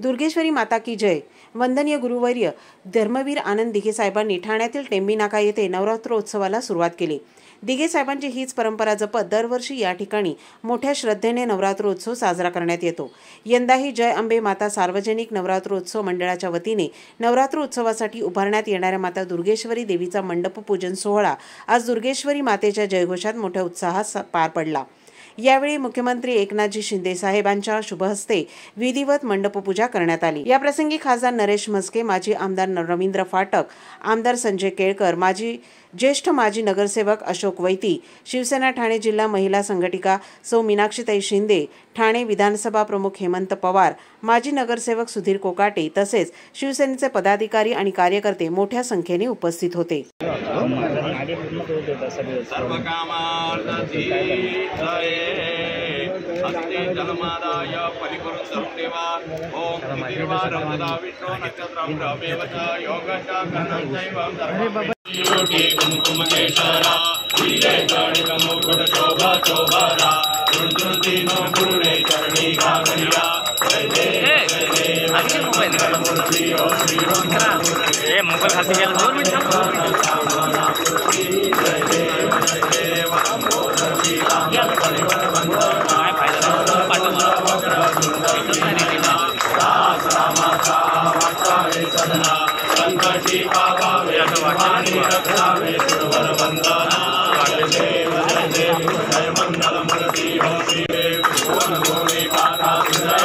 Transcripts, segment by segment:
दुर्गेश्वरी माता की जय। वंदनीय गुरुवर्य धर्मवीर आनंद दिघे साहेबांनी ठाण्यातील टेंबी नाका येथे नवरात्रोत्सवाला सुरुवात केली। दिघे साहेबांची हीच परंपरा जपत दरवर्षी या ठिकाणी मोठ्या श्रद्धेने नवरात्रोत्सव साजरा करण्यात येतो। यंदाही जय अंबे माता सार्वजनिक नवरात्रोत्सव मंडळाच्या वतीने नवरात्रोत्सवासाठी उभारण्यात येणाऱ्या माता दुर्गेश्वरी देवीचा मंडप पूजन सोहळा आज दुर्गेश्वरी मातेच्या जयघोषात मोठ्या उत्साहात पार पडला। यावेळी मुख्यमंत्री एकनाथजी शिंदे साहेबांच्या शुभहस्ते विधिवत मंडपपूजा करण्यात आली। या प्रसंगी खासदार नरेश म्हस्के, माजी आमदार रवींद्र फाटक, आमदार संजय केळकर, ज्येष्ठ माजी नगरसेवक अशोक वैती, शिवसेना ठाणे जिल्हा महिला संघटिका सौ मीनाक्षीताई शिंदे, ठाणे विधानसभा प्रमुख हेमंत पवार, माजी नगरसेवक सुधीर कोकाटे तसेच शिवसेनेचे पदाधिकारी आणि कार्यकर्ते मोठ्या संख्येने उपस्थित होते।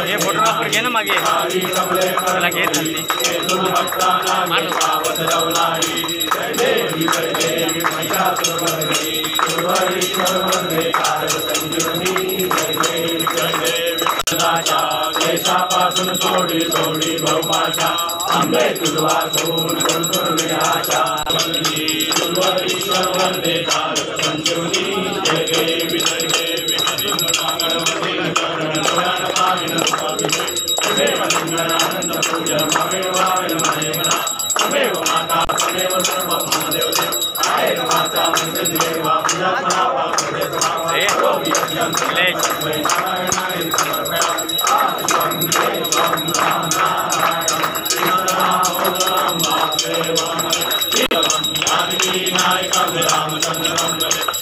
ये फोटोग्राफर घे ना मागे त्याला घे देशापासून सोडी सोडी बहुभाषा आंबे तुझवा सोन गुणगुणविनाशा ईश्वर वंदे कारक संजीवनी जय देवी आनंद पूजन तमेव माता तमेव सर्व महादेव आय माता देवा पूजा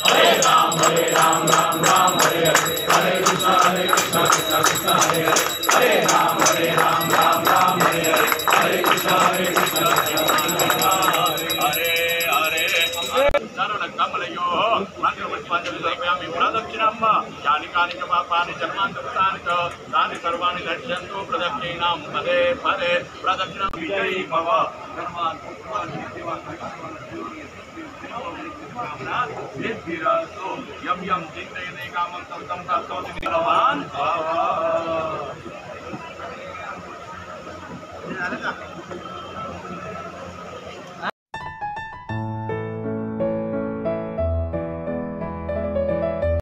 हरे राम राम राम हरे हरे हरे कृष्ण कृष्ण कृष्ण हरे हरे हरे राम राम हरे हरे हरे कृष्ण हरे हरे कमलयो मंत्रपुष्पाञ्जलिर्पयामि प्रदक्षिणम् यानि कानि च पापानि जन्मान्तकृतानि च तानि सर्वाणि दर्शयन्तु प्रदक्षिणां पदे पदे प्रदक्षिणं विजयी भव यम यम चिन्तयते कामं तं तं प्राप्नोति भगवान्